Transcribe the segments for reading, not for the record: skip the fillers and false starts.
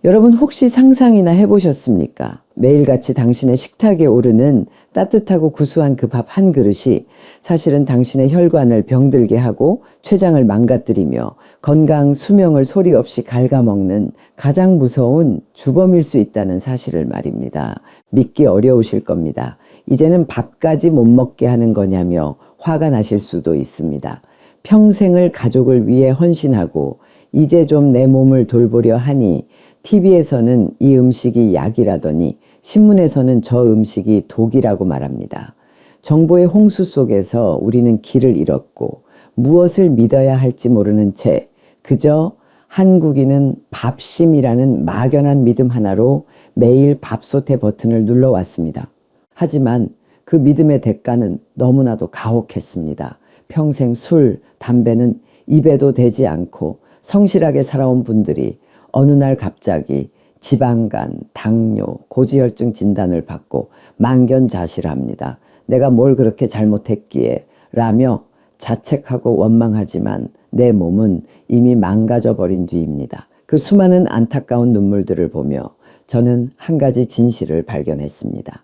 여러분 혹시 상상이나 해보셨습니까? 매일같이 당신의 식탁에 오르는 따뜻하고 구수한 그 밥 한 그릇이 사실은 당신의 혈관을 병들게 하고 췌장을 망가뜨리며 건강 수명을 소리 없이 갉아먹는 가장 무서운 주범일 수 있다는 사실을 말입니다. 믿기 어려우실 겁니다. 이제는 밥까지 못 먹게 하는 거냐며 화가 나실 수도 있습니다. 평생을 가족을 위해 헌신하고 이제 좀 내 몸을 돌보려 하니 TV에서는 이 음식이 약이라더니 신문에서는 저 음식이 독이라고 말합니다. 정보의 홍수 속에서 우리는 길을 잃었고 무엇을 믿어야 할지 모르는 채 그저 한국인은 밥심이라는 막연한 믿음 하나로 매일 밥솥의 버튼을 눌러왔습니다. 하지만 그 믿음의 대가는 너무나도 가혹했습니다. 평생 술, 담배는 입에도 대지 않고 성실하게 살아온 분들이 어느 날 갑자기 지방간, 당뇨, 고지혈증 진단을 받고 망견자실합니다. 내가 뭘 그렇게 잘못했기에 라며 자책하고 원망하지만 내 몸은 이미 망가져 버린 뒤입니다. 그 수많은 안타까운 눈물들을 보며 저는 한 가지 진실을 발견했습니다.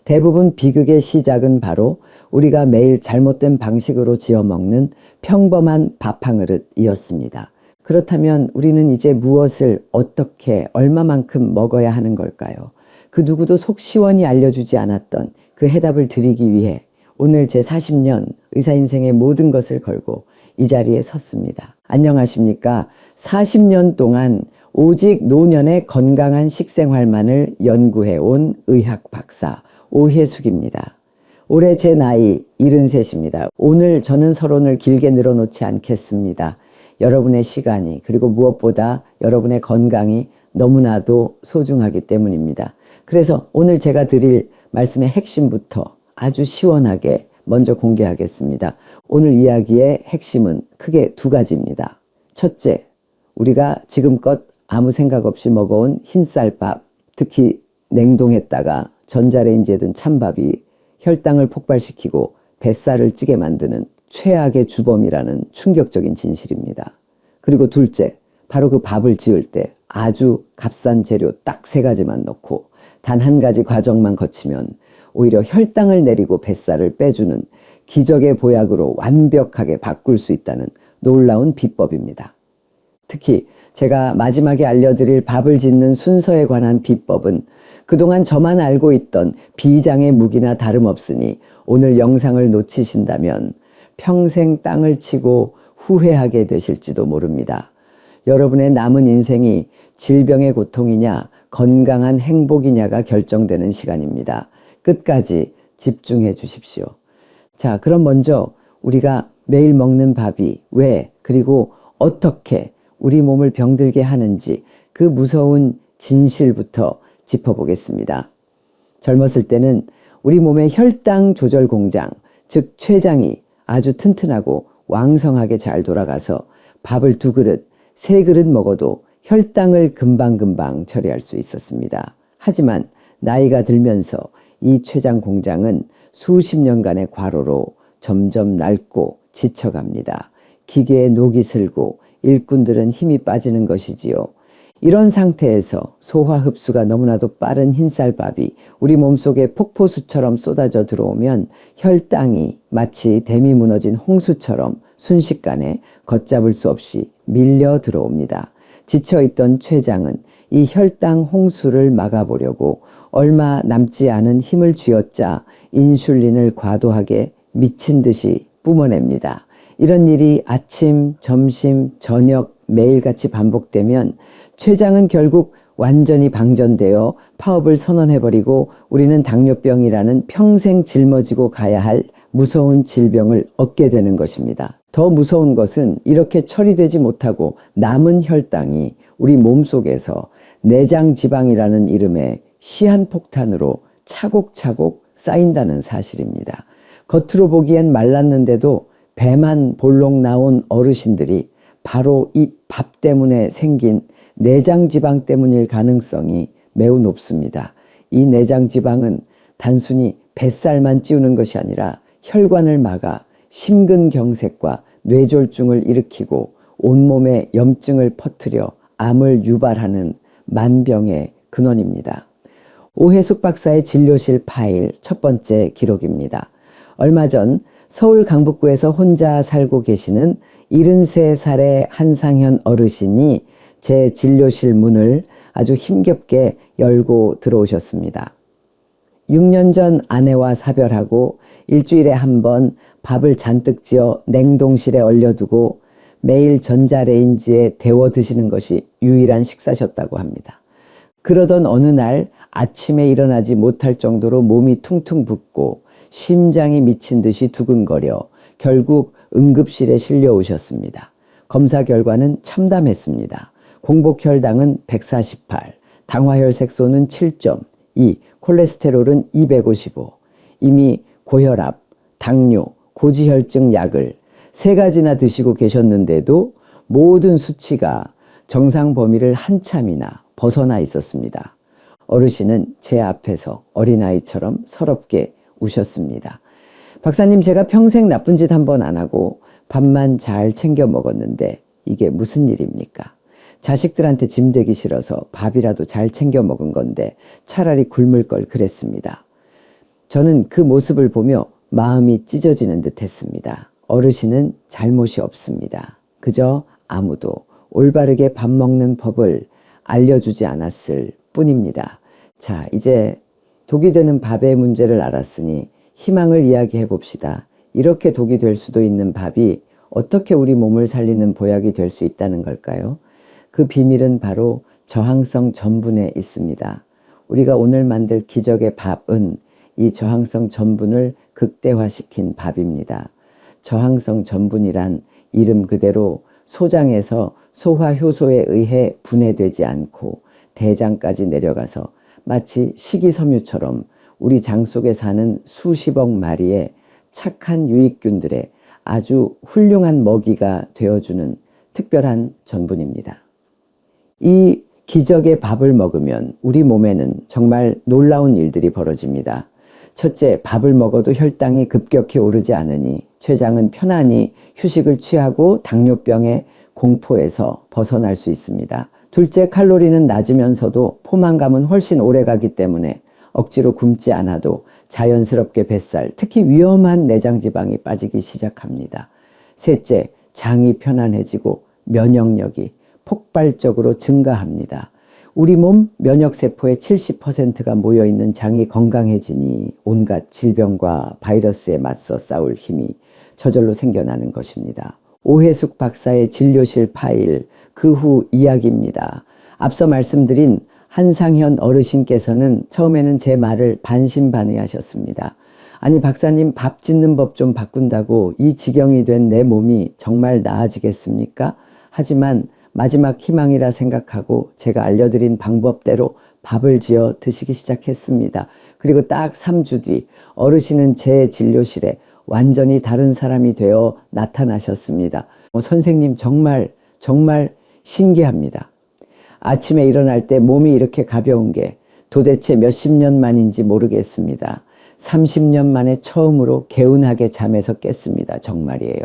대부분 비극의 시작은 바로 우리가 매일 잘못된 방식으로 지어 먹는 평범한 밥 한 그릇이었습니다. 그렇다면 우리는 이제 무엇을 어떻게 얼마만큼 먹어야 하는 걸까요? 그 누구도 속 시원히 알려주지 않았던 그 해답을 드리기 위해 오늘 제 40년 의사 인생의 모든 것을 걸고 이 자리에 섰습니다. 안녕하십니까? 40년 동안 오직 노년의 건강한 식생활만을 연구해온 의학 박사 오혜숙입니다. 올해 제 나이 73입니다. 오늘 저는 서론을 길게 늘어놓지 않겠습니다. 여러분의 시간이 그리고 무엇보다 여러분의 건강이 너무나도 소중하기 때문입니다. 그래서 오늘 제가 드릴 말씀의 핵심부터 아주 시원하게 먼저 공개하겠습니다. 오늘 이야기의 핵심은 크게 두 가지입니다. 첫째, 우리가 지금껏 아무 생각 없이 먹어온 흰쌀밥, 특히 냉동했다가 전자레인지에 든 찬밥이 혈당을 폭발시키고 뱃살을 찌게 만드는 최악의 주범이라는 충격적인 진실입니다. 그리고 둘째, 바로 그 밥을 지을 때 아주 값싼 재료 딱 3가지만 넣고 단 한 가지 과정만 거치면 오히려 혈당을 내리고 뱃살을 빼주는 기적의 보약으로 완벽하게 바꿀 수 있다는 놀라운 비법입니다. 특히 제가 마지막에 알려드릴 밥을 짓는 순서에 관한 비법은 그동안 저만 알고 있던 비장의 무기나 다름없으니 오늘 영상을 놓치신다면 평생 땅을 치고 후회하게 되실지도 모릅니다. 여러분의 남은 인생이 질병의 고통이냐 건강한 행복이냐가 결정되는 시간입니다. 끝까지 집중해 주십시오. 자, 그럼 먼저 우리가 매일 먹는 밥이 왜 그리고 어떻게 우리 몸을 병들게 하는지 그 무서운 진실부터 짚어보겠습니다. 젊었을 때는 우리 몸의 혈당 조절 공장, 즉 췌장이 아주 튼튼하고 왕성하게 잘 돌아가서 밥을 2그릇, 3그릇 먹어도 혈당을 금방금방 처리할 수 있었습니다. 하지만 나이가 들면서 이 췌장 공장은 수십 년간의 과로로 점점 낡고 지쳐갑니다. 기계에 녹이 슬고 일꾼들은 힘이 빠지는 것이지요. 이런 상태에서 소화 흡수가 너무나도 빠른 흰쌀밥이 우리 몸속에 폭포수처럼 쏟아져 들어오면 혈당이 마치 댐이 무너진 홍수처럼 순식간에 걷잡을 수 없이 밀려 들어옵니다. 지쳐있던 췌장은 이 혈당 홍수를 막아보려고 얼마 남지 않은 힘을 쥐어짜 인슐린을 과도하게 미친 듯이 뿜어냅니다. 이런 일이 아침, 점심, 저녁 매일같이 반복되면 췌장은 결국 완전히 방전되어 파업을 선언해버리고 우리는 당뇨병이라는 평생 짊어지고 가야 할 무서운 질병을 얻게 되는 것입니다. 더 무서운 것은 이렇게 처리되지 못하고 남은 혈당이 우리 몸속에서 내장지방이라는 이름의 시한폭탄으로 차곡차곡 쌓인다는 사실입니다. 겉으로 보기엔 말랐는데도 배만 볼록 나온 어르신들이 바로 이 밥 때문에 생긴 내장지방 때문일 가능성이 매우 높습니다. 이 내장지방은 단순히 뱃살만 찌우는 것이 아니라 혈관을 막아 심근경색과 뇌졸중을 일으키고 온몸에 염증을 퍼뜨려 암을 유발하는 만병의 근원입니다. 오해숙 박사의 진료실 파일 첫 번째 기록입니다. 얼마 전 서울 강북구에서 혼자 살고 계시는 73살의 한상현 어르신이 제 진료실 문을 아주 힘겹게 열고 들어오셨습니다. 6년 전 아내와 사별하고 일주일에 한 번 밥을 잔뜩 지어 냉동실에 얼려두고 매일 전자레인지에 데워 드시는 것이 유일한 식사셨다고 합니다. 그러던 어느 날 아침에 일어나지 못할 정도로 몸이 퉁퉁 붓고 심장이 미친 듯이 두근거려 결국 응급실에 실려오셨습니다. 검사 결과는 참담했습니다. 공복혈당은 148, 당화혈 색소는 7.2, 콜레스테롤은 255, 이미 고혈압, 당뇨, 고지혈증 약을 3가지나 드시고 계셨는데도 모든 수치가 정상 범위를 한참이나 벗어나 있었습니다. 어르신은 제 앞에서 어린아이처럼 서럽게 우셨습니다. 박사님, 제가 평생 나쁜 짓 한 번 안 하고 밥만 잘 챙겨 먹었는데 이게 무슨 일입니까? 자식들한테 짐되기 싫어서 밥이라도 잘 챙겨 먹은 건데 차라리 굶을 걸 그랬습니다. 저는 그 모습을 보며 마음이 찢어지는 듯 했습니다. 어르신은 잘못이 없습니다. 그저 아무도 올바르게 밥 먹는 법을 알려주지 않았을 뿐입니다. 자, 이제 독이 되는 밥의 문제를 알았으니 희망을 이야기해 봅시다. 이렇게 독이 될 수도 있는 밥이 어떻게 우리 몸을 살리는 보약이 될 수 있다는 걸까요? 그 비밀은 바로 저항성 전분에 있습니다. 우리가 오늘 만들 기적의 밥은 이 저항성 전분을 극대화시킨 밥입니다. 저항성 전분이란 이름 그대로 소장에서 소화효소에 의해 분해되지 않고 대장까지 내려가서 마치 식이섬유처럼 우리 장 속에 사는 수십억 마리의 착한 유익균들의 아주 훌륭한 먹이가 되어주는 특별한 전분입니다. 이 기적의 밥을 먹으면 우리 몸에는 정말 놀라운 일들이 벌어집니다. 첫째, 밥을 먹어도 혈당이 급격히 오르지 않으니 췌장은 편안히 휴식을 취하고 당뇨병의 공포에서 벗어날 수 있습니다. 둘째, 칼로리는 낮으면서도 포만감은 훨씬 오래 가기 때문에 억지로 굶지 않아도 자연스럽게 뱃살, 특히 위험한 내장지방이 빠지기 시작합니다. 셋째, 장이 편안해지고 면역력이 폭발적으로 증가합니다. 우리 몸 면역세포의 70%가 모여있는 장이 건강해지니 온갖 질병과 바이러스에 맞서 싸울 힘이 저절로 생겨나는 것입니다. 오해숙 박사의 진료실 파일, 그 후 이야기입니다. 앞서 말씀드린 한상현 어르신께서는 처음에는 제 말을 반신반의하셨습니다. 아니, 박사님, 밥 짓는 법 좀 바꾼다고 이 지경이 된 내 몸이 정말 나아지겠습니까? 하지만 마지막 희망이라 생각하고 제가 알려드린 방법대로 밥을 지어 드시기 시작했습니다. 그리고 딱 3주 뒤 어르신은 제 진료실에 완전히 다른 사람이 되어 나타나셨습니다. 선생님, 정말 신기합니다. 아침에 일어날 때 몸이 이렇게 가벼운 게 도대체 몇십 년 만인지 모르겠습니다. 30년 만에 처음으로 개운하게 잠에서 깼습니다. 정말이에요.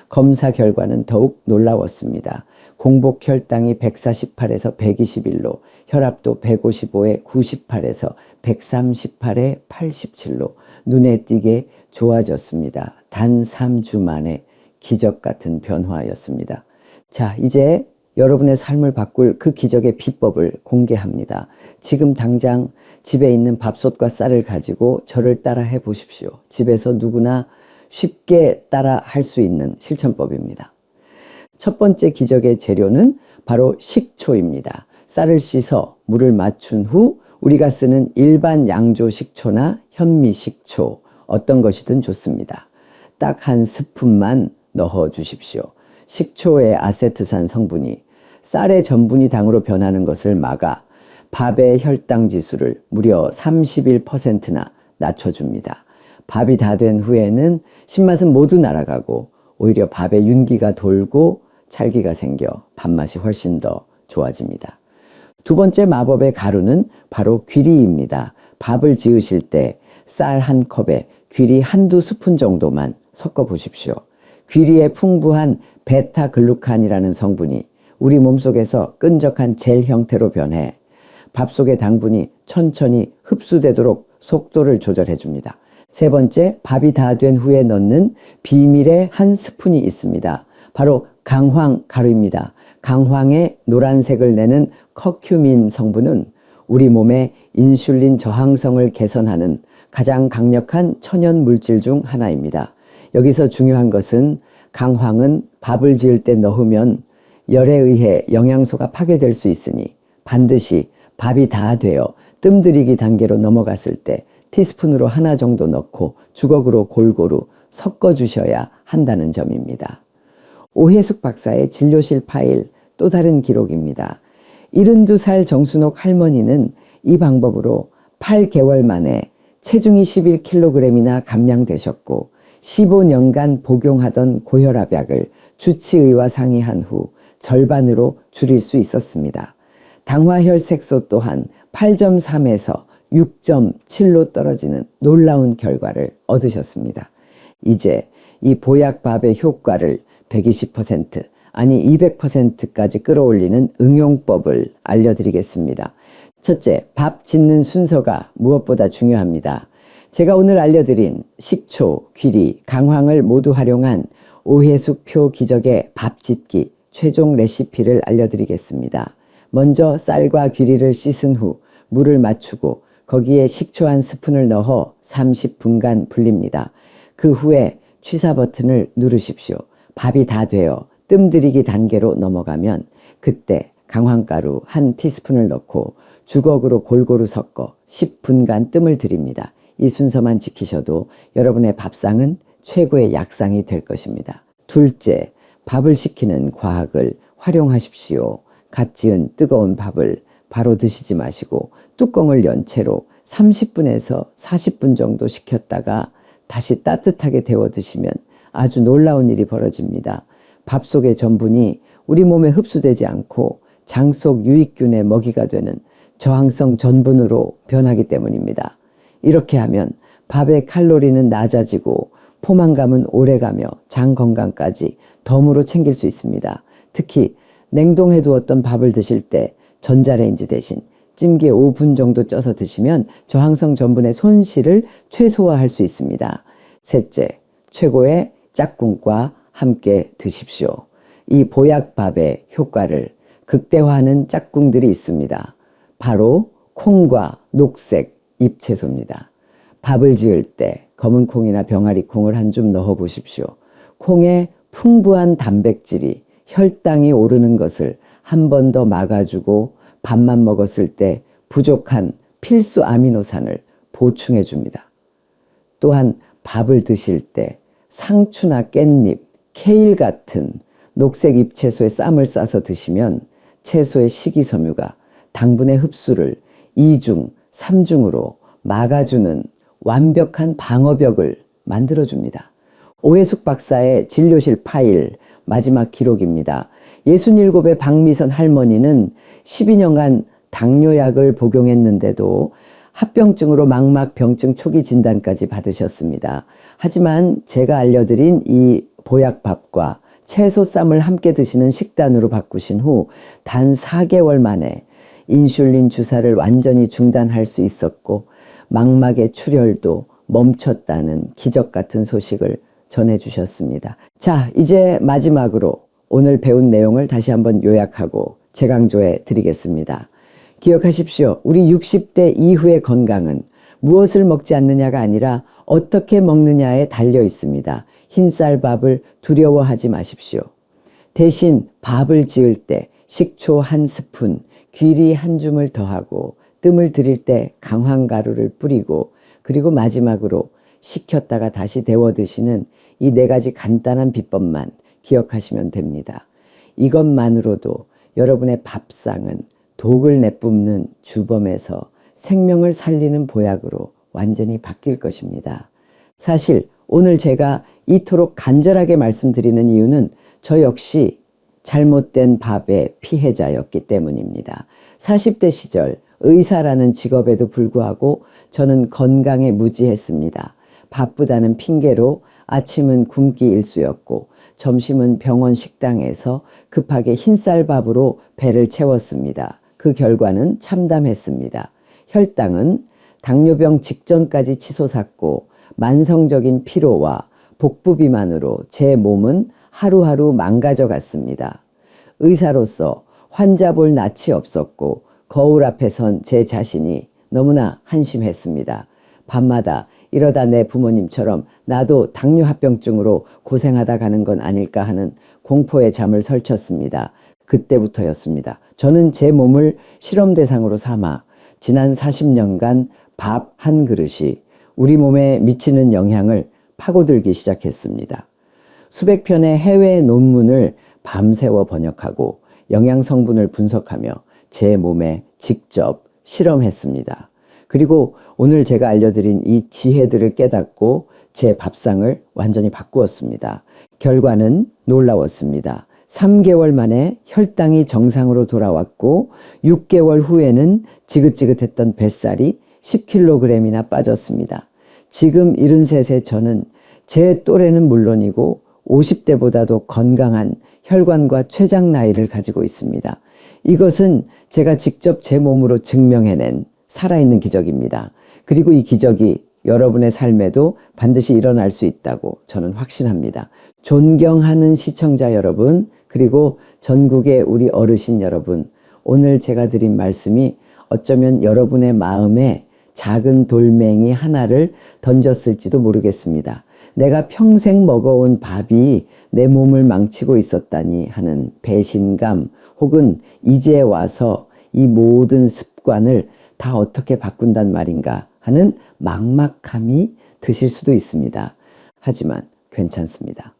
검사 결과는 더욱 놀라웠습니다. 공복 혈당이 148에서 121로, 혈압도 155에 98에서 138에 87로 눈에 띄게 좋아졌습니다. 단 3주 만에 기적 같은 변화였습니다. 자, 이제 여러분의 삶을 바꿀 그 기적의 비법을 공개합니다. 지금 당장 집에 있는 밥솥과 쌀을 가지고 저를 따라 해 보십시오. 집에서 누구나 쉽게 따라 할 수 있는 실천법입니다. 첫 번째 기적의 재료는 바로 식초입니다. 쌀을 씻어 물을 맞춘 후 우리가 쓰는 일반 양조 식초나 현미 식초, 어떤 것이든 좋습니다. 딱 한 스푼만 넣어 주십시오. 식초의 아세트산 성분이 쌀의 전분이 당으로 변하는 것을 막아 밥의 혈당 지수를 무려 31%나 낮춰줍니다. 밥이 다 된 후에는 신맛은 모두 날아가고 오히려 밥에 윤기가 돌고 찰기가 생겨 밥맛이 훨씬 더 좋아집니다. 두 번째 마법의 가루는 바로 귀리입니다. 밥을 지으실 때 쌀 한 컵에 귀리 한두 스푼 정도만 섞어 보십시오. 귀리에 풍부한 베타글루칸이라는 성분이 우리 몸속에서 끈적한 젤 형태로 변해 밥 속의 당분이 천천히 흡수되도록 속도를 조절해 줍니다. 세 번째, 밥이 다 된 후에 넣는 비밀의 한 스푼이 있습니다. 바로 강황 가루입니다. 강황의 노란색을 내는 커큐민 성분은 우리 몸의 인슐린 저항성을 개선하는 가장 강력한 천연 물질 중 하나입니다. 여기서 중요한 것은 강황은 밥을 지을 때 넣으면 열에 의해 영양소가 파괴될 수 있으니 반드시 밥이 다 되어 뜸들이기 단계로 넘어갔을 때 티스푼으로 하나 정도 넣고 주걱으로 골고루 섞어주셔야 한다는 점입니다. 오혜숙 박사의 진료실 파일, 또 다른 기록입니다. 72살 정순옥 할머니는 이 방법으로 8개월 만에 체중이 11kg이나 감량되셨고 15년간 복용하던 고혈압약을 주치의와 상의한 후 절반으로 줄일 수 있었습니다. 당화혈색소 또한 8.3에서 6.7로 떨어지는 놀라운 결과를 얻으셨습니다. 이제 이 보약밥의 효과를 120% 아니 200%까지 끌어올리는 응용법을 알려드리겠습니다. 첫째, 밥 짓는 순서가 무엇보다 중요합니다. 제가 오늘 알려드린 식초, 귀리, 강황을 모두 활용한 오혜숙표 기적의 밥 짓기 최종 레시피를 알려드리겠습니다. 먼저 쌀과 귀리를 씻은 후 물을 맞추고 거기에 식초 한 스푼을 넣어 30분간 불립니다. 그 후에 취사 버튼을 누르십시오. 밥이 다 되어 뜸들이기 단계로 넘어가면 그때 강황가루 한 티스푼을 넣고 주걱으로 골고루 섞어 10분간 뜸을 들입니다. 이 순서만 지키셔도 여러분의 밥상은 최고의 약상이 될 것입니다. 둘째, 밥을 식히는 과학을 활용하십시오. 갓 지은 뜨거운 밥을 바로 드시지 마시고 뚜껑을 연 채로 30분에서 40분 정도 식혔다가 다시 따뜻하게 데워 드시면 아주 놀라운 일이 벌어집니다. 밥 속의 전분이 우리 몸에 흡수되지 않고 장 속 유익균의 먹이가 되는 저항성 전분으로 변하기 때문입니다. 이렇게 하면 밥의 칼로리는 낮아지고 포만감은 오래가며 장 건강까지 덤으로 챙길 수 있습니다. 특히 냉동해 두었던 밥을 드실 때 전자레인지 대신 찜기에 5분 정도 쪄서 드시면 저항성 전분의 손실을 최소화할 수 있습니다. 셋째, 최고의 짝꿍과 함께 드십시오. 이 보약밥의 효과를 극대화하는 짝꿍들이 있습니다. 바로 콩과 녹색 잎채소입니다. 밥을 지을 때 검은 콩이나 병아리 콩을 한 줌 넣어 보십시오. 콩의 풍부한 단백질이 혈당이 오르는 것을 한 번 더 막아주고 밥만 먹었을 때 부족한 필수 아미노산을 보충해 줍니다. 또한 밥을 드실 때 상추나 깻잎, 케일 같은 녹색 잎채소에 쌈을 싸서 드시면 채소의 식이섬유가 당분의 흡수를 2중, 3중으로 막아주는 완벽한 방어벽을 만들어줍니다. 오혜숙 박사의 진료실 파일 마지막 기록입니다. 67의 박미선 할머니는 12년간 당뇨약을 복용했는데도 합병증으로 망막병증 초기 진단까지 받으셨습니다. 하지만 제가 알려드린 이 보약밥과 채소쌈을 함께 드시는 식단으로 바꾸신 후 단 4개월 만에 인슐린 주사를 완전히 중단할 수 있었고 망막의 출혈도 멈췄다는 기적 같은 소식을 전해주셨습니다. 자, 이제 마지막으로 오늘 배운 내용을 다시 한번 요약하고 재강조해 드리겠습니다. 기억하십시오. 우리 60대 이후의 건강은 무엇을 먹지 않느냐가 아니라 어떻게 먹느냐에 달려 있습니다. 흰쌀밥을 두려워하지 마십시오. 대신 밥을 지을 때 식초 한 스푼, 귀리 한 줌을 더하고 뜸을 들일 때 강황가루를 뿌리고 그리고 마지막으로 식혔다가 다시 데워 드시는 이 4가지 간단한 비법만 기억하시면 됩니다. 이것만으로도 여러분의 밥상은 독을 내뿜는 주범에서 생명을 살리는 보약으로 완전히 바뀔 것입니다. 사실 오늘 제가 이토록 간절하게 말씀드리는 이유는 저 역시 잘못된 밥의 피해자였기 때문입니다. 40대 시절 의사라는 직업에도 불구하고 저는 건강에 무지했습니다. 바쁘다는 핑계로 아침은 굶기 일쑤였고 점심은 병원 식당에서 급하게 흰쌀밥으로 배를 채웠습니다. 그 결과는 참담했습니다. 혈당은 당뇨병 직전까지 치솟았고 만성적인 피로와 복부 비만으로 제 몸은 하루하루 망가져 갔습니다. 의사로서 환자 볼 낯이 없었고 거울 앞에 선 제 자신이 너무나 한심했습니다. 밤마다 이러다 내 부모님처럼 나도 당뇨합병증으로 고생하다 가는 건 아닐까 하는 공포의 잠을 설쳤습니다. 그때부터였습니다. 저는 제 몸을 실험 대상으로 삼아 지난 40년간 밥 한 그릇이 우리 몸에 미치는 영향을 파고들기 시작했습니다. 수백 편의 해외 논문을 밤새워 번역하고 영양 성분을 분석하며 제 몸에 직접 실험했습니다. 그리고 오늘 제가 알려드린 이 지혜들을 깨닫고 제 밥상을 완전히 바꾸었습니다. 결과는 놀라웠습니다. 3개월 만에 혈당이 정상으로 돌아왔고 6개월 후에는 지긋지긋했던 뱃살이 10kg이나 빠졌습니다. 지금 73세 저는 제 또래는 물론이고 50대보다도 건강한 혈관과 췌장 나이를 가지고 있습니다. 이것은 제가 직접 제 몸으로 증명해낸 살아있는 기적입니다. 그리고 이 기적이 여러분의 삶에도 반드시 일어날 수 있다고 저는 확신합니다. 존경하는 시청자 여러분, 그리고 전국의 우리 어르신 여러분, 오늘 제가 드린 말씀이 어쩌면 여러분의 마음에 작은 돌멩이 하나를 던졌을지도 모르겠습니다. 내가 평생 먹어온 밥이 내 몸을 망치고 있었다니 하는 배신감, 혹은 이제 와서 이 모든 습관을 다 어떻게 바꾼단 말인가 하는 막막함이 드실 수도 있습니다. 하지만 괜찮습니다.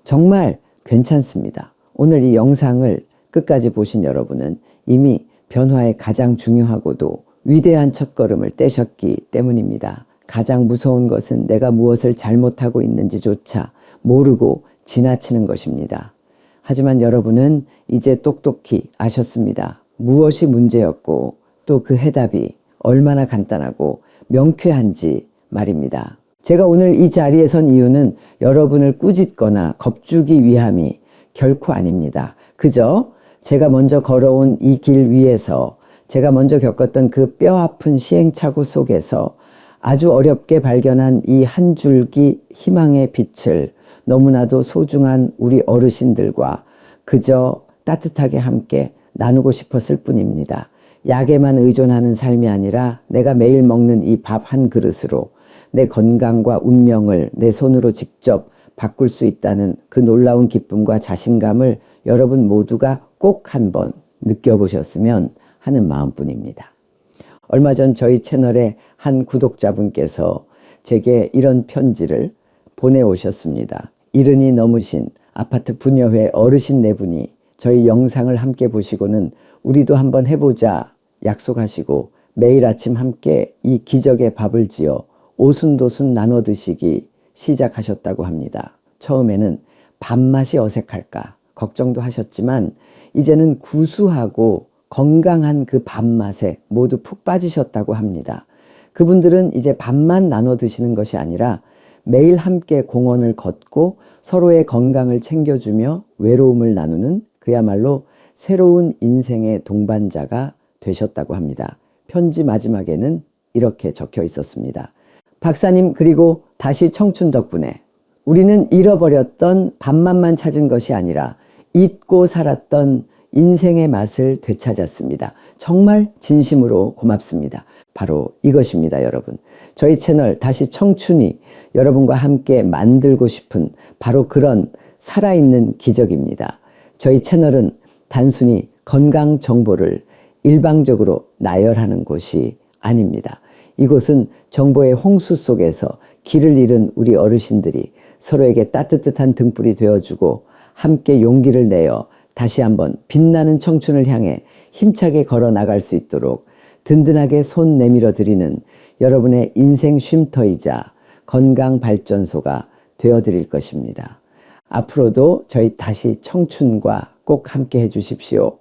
정말 괜찮습니다. 오늘 이 영상을 끝까지 보신 여러분은 이미 변화의 가장 중요하고도 위대한 첫걸음을 떼셨기 때문입니다. 가장 무서운 것은 내가 무엇을 잘못하고 있는지조차 모르고 지나치는 것입니다. 하지만 여러분은 이제 똑똑히 아셨습니다. 무엇이 문제였고 또 그 해답이 얼마나 간단하고 명쾌한지 말입니다. 제가 오늘 이 자리에 선 이유는 여러분을 꾸짖거나 겁주기 위함이 결코 아닙니다. 그저 제가 먼저 걸어온 이 길 위에서 제가 먼저 겪었던 그 뼈아픈 시행착오 속에서 아주 어렵게 발견한 이 한 줄기 희망의 빛을 너무나도 소중한 우리 어르신들과 그저 따뜻하게 함께 나누고 싶었을 뿐입니다. 약에만 의존하는 삶이 아니라 내가 매일 먹는 이 밥 한 그릇으로 내 건강과 운명을 내 손으로 직접 바꿀 수 있다는 그 놀라운 기쁨과 자신감을 여러분 모두가 꼭 한번 느껴보셨으면 하는 마음뿐입니다. 얼마 전 저희 채널의 한 구독자분께서 제게 이런 편지를 보내오셨습니다. 이른이 넘으신 아파트 분여회 어르신 네 분이 저희 영상을 함께 보시고는 우리도 한번 해보자 약속하시고 매일 아침 함께 이 기적의 밥을 지어 오순도순 나눠 드시기 시작하셨다고 합니다. 처음에는 밥맛이 어색할까 걱정도 하셨지만 이제는 구수하고 건강한 그 밥맛에 모두 푹 빠지셨다고 합니다. 그분들은 이제 밥만 나눠 드시는 것이 아니라 매일 함께 공원을 걷고 서로의 건강을 챙겨주며 외로움을 나누는 그야말로 새로운 인생의 동반자가 되셨다고 합니다. 편지 마지막에는 이렇게 적혀 있었습니다. 박사님, 그리고 다시 청춘 덕분에 우리는 잃어버렸던 밥맛만 찾은 것이 아니라 잊고 살았던 인생의 맛을 되찾았습니다. 정말 진심으로 고맙습니다. 바로 이것입니다, 여러분. 저희 채널 다시 청춘이 여러분과 함께 만들고 싶은 바로 그런 살아있는 기적입니다. 저희 채널은 단순히 건강 정보를 일방적으로 나열하는 곳이 아닙니다. 이곳은 정보의 홍수 속에서 길을 잃은 우리 어르신들이 서로에게 따뜻한 등불이 되어주고 함께 용기를 내어 다시 한번 빛나는 청춘을 향해 힘차게 걸어 나갈 수 있도록 든든하게 손 내밀어 드리는 여러분의 인생 쉼터이자 건강 발전소가 되어 드릴 것입니다. 앞으로도 저희 다시 청춘과 꼭 함께 해 주십시오.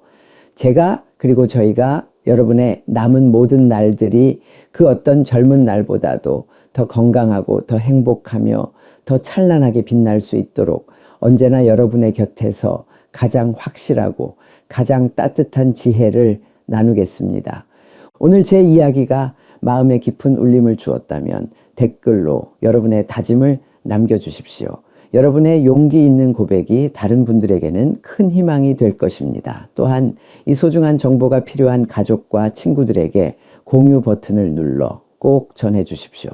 제가 그리고 저희가 여러분의 남은 모든 날들이 그 어떤 젊은 날보다도 더 건강하고 더 행복하며 더 찬란하게 빛날 수 있도록 언제나 여러분의 곁에서 가장 확실하고 가장 따뜻한 지혜를 나누겠습니다. 오늘 제 이야기가 마음에 깊은 울림을 주었다면 댓글로 여러분의 다짐을 남겨주십시오. 여러분의 용기 있는 고백이 다른 분들에게는 큰 희망이 될 것입니다. 또한 이 소중한 정보가 필요한 가족과 친구들에게 공유 버튼을 눌러 꼭 전해주십시오.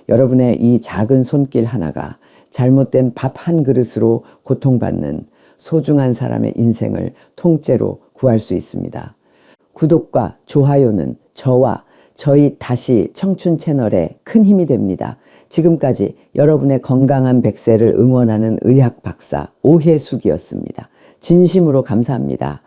여러분의 이 작은 손길 하나가 잘못된 밥 한 그릇으로 고통받는 소중한 사람의 인생을 통째로 구할 수 있습니다. 구독과 좋아요는 저와 저희 다시 청춘 채널에 큰 힘이 됩니다. 지금까지 여러분의 건강한 100세를 응원하는 의학 박사 오혜숙이었습니다. 진심으로 감사합니다.